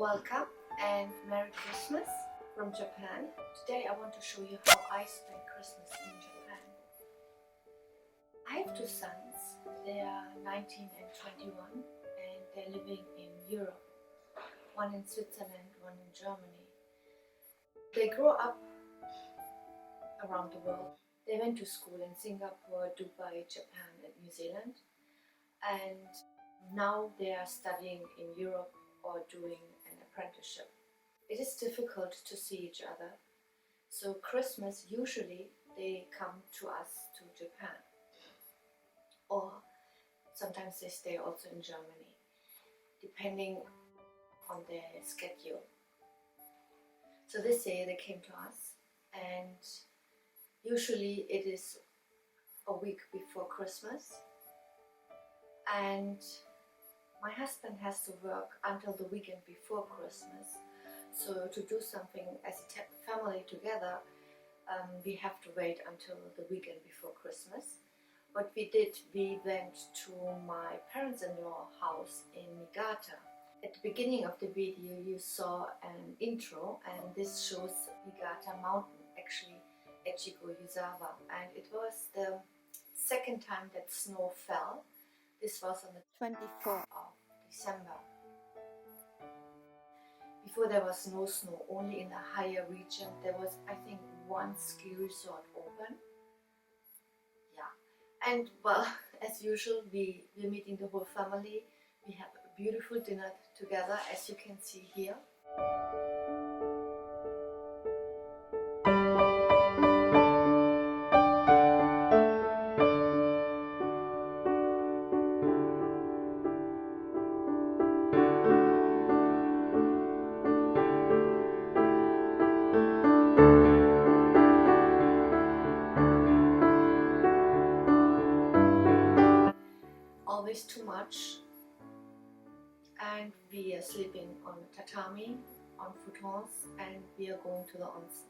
Welcome and Merry Christmas from Japan. Today I want to show you how I spend Christmas in Japan. I have two sons. They are 19 and 21 and they're living in Europe. One in Switzerland, one in Germany. They grew up around the world. They went to school in Singapore, Dubai, Japan and New Zealand. And now they are studying in Europe or doing an apprenticeship. It is difficult to see each other, so Christmas usually they come to us to Japan, or sometimes they stay also in Germany, depending on their schedule. So this year they came to us, and usually it is a week before Christmas, and my husband has to work until the weekend before Christmas. So to do something as a family together, we have to wait until the weekend before Christmas. What we did, we went to my parents-in-law house in Niigata. At the beginning of the video you saw an intro, and this shows Niigata mountain, actually Echigo Yuzawa, and it was the second time that snow fell. This was on the 24th of December. Before there was no snow, only in the higher region. There was, I think, one ski resort open. Yeah, and well, as usual, we're meeting the whole family. We have a beautiful dinner together, as you can see here. Always too much, and we are sleeping on tatami, on futons, and we are going to the onsen.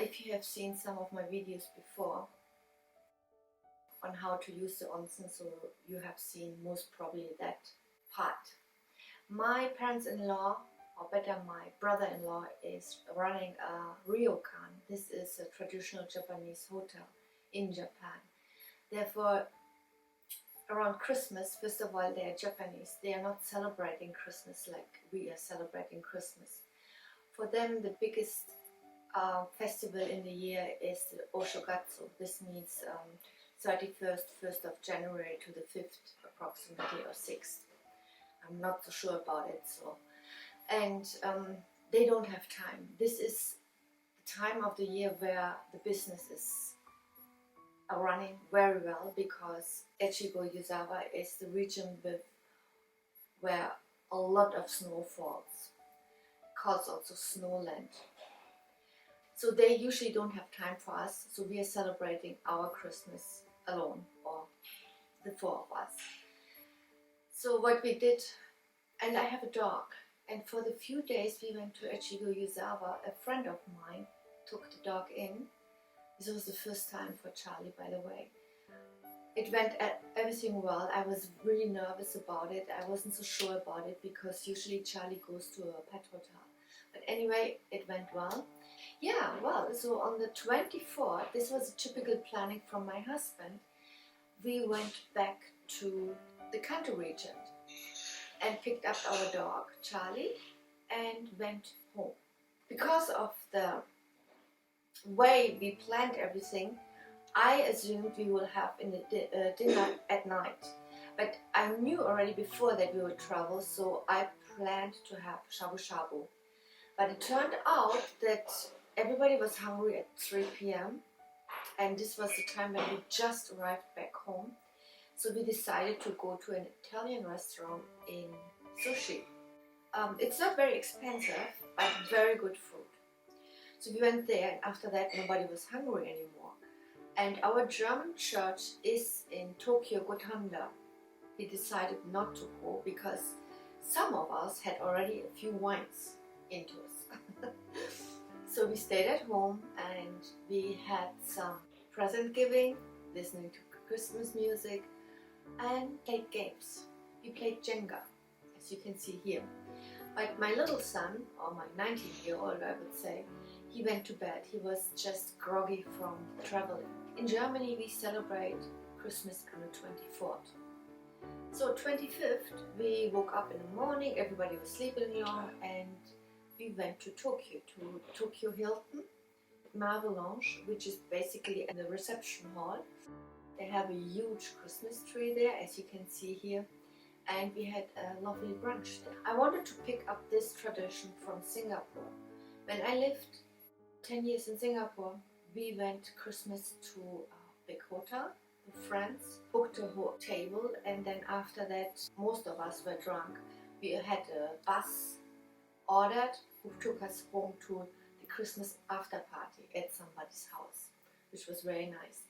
If you have seen some of my videos before on how to use the onsen, so you have seen most probably that part. My parents-in-law, or better my brother-in-law, is running a ryokan. This is a traditional Japanese hotel in Japan. Therefore, around Christmas, first of all, they are Japanese. They are not celebrating Christmas like we are celebrating Christmas. For them, the biggest festival in the year is the Oshogatsu. This means 31st, 1st of January to the 5th approximately, or 6th. I'm not so sure about it. So, and they don't have time. This is the time of the year where the businesses are running very well, because Echigo Yuzawa is the region where a lot of snow falls, called also snowland. So they usually don't have time for us, so we are celebrating our Christmas alone, or the four of us. So what we did, and I have a dog, And for the few days we went to Echigo Yuzawa, a friend of mine took the dog in. This was the first time for Charlie, by the way. It went everything well. I was really nervous about it. I wasn't so sure about it because usually Charlie goes to a pet hotel. But anyway, it went well. Yeah, well, so on the 24th, this was a typical planning from my husband. We went back to the country region and picked up our dog, Charlie, and went home. Because of the way we planned everything, I assumed we will have dinner at night. But I knew already before that we would travel, so I planned to have shabu shabu. But it turned out that everybody was hungry at 3 p.m. and this was the time when we just arrived back home. So we decided to go to an Italian restaurant in Sushi. It's not very expensive, but very good food. So we went there, and after that nobody was hungry anymore. And our German church is in Tokyo, Gotanda. We decided not to go because some of us had already a few wines into us. So we stayed at home and we had some present giving, listening to Christmas music, and played games. We played Jenga, as you can see here. But my little son, or my 19-year-old I would say, he went to bed. He was just groggy from traveling. In Germany we celebrate Christmas on the 24th. So 25th we woke up in the morning, everybody was sleeping long, and we went to Tokyo Hilton Marvel Lounge, which is basically in the reception hall. They have a huge Christmas tree there, as you can see here, and we had a lovely brunch there. I wanted to pick up this tradition from Singapore. When I lived 10 years in Singapore, we went Christmas to a big hotel with friends, booked a whole table, and then after that most of us were drunk. We had a bus ordered who took us home to the Christmas after party at somebody's house, which was very nice.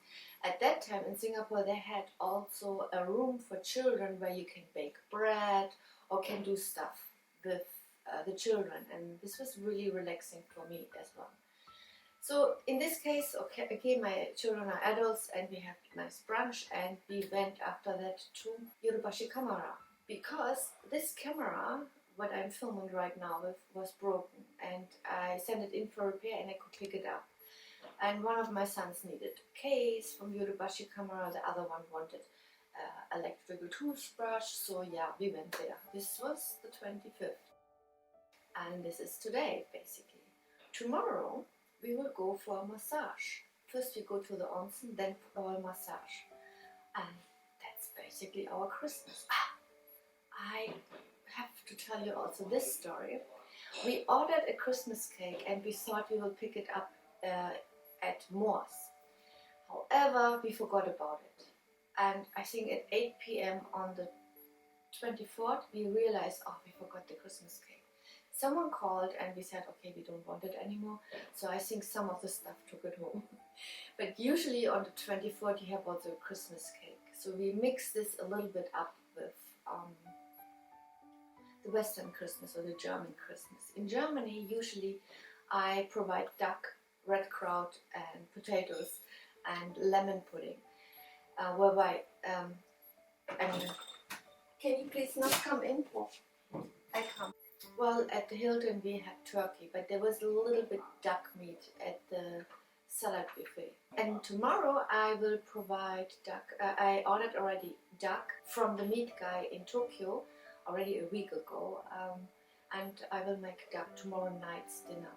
At that time in Singapore they had also a room for children where you can bake bread or can do stuff with the children, and this was really relaxing for me as well. So in this case, okay, my children are adults and we had a nice brunch, and we went after that to Yodobashi camera, because this camera, what I'm filming right now with, was broken, and I sent it in for repair and I could pick it up. And one of my sons needed a case from Yodobashi camera, the other one wanted electrical toothbrush, so yeah, we went there. This was the 25th. And this is today, basically. Tomorrow we will go for a massage. First we go to the onsen, then for a massage. And that's basically our Christmas. I have to tell you also this story. We ordered a Christmas cake and we thought we will pick it up at Moore's. However, we forgot about it. And I think at 8 p.m. on the 24th, we realized, oh, we forgot the Christmas cake. Someone called and we said, okay, we don't want it anymore. So I think some of the staff took it home. But usually on the 24th, you have also a Christmas cake. So we mix this a little bit up with the Western Christmas or the German Christmas. In Germany, usually I provide duck, red kraut and potatoes and lemon pudding. Whereby, can you please not come in? I come. Well, at the Hilton we had turkey, but there was a little bit duck meat at the salad buffet. And tomorrow I will provide duck. I ordered already duck from the meat guy in Tokyo already a week ago, and I will make duck tomorrow night's dinner.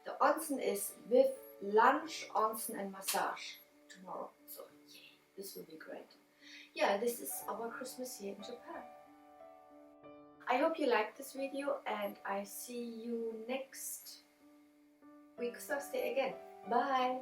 The onsen is with lunch, onsen and massage tomorrow, so yeah, this will be great. Yeah, this is our Christmas here in Japan. I hope you liked this video, and I see you next week Thursday again. Bye!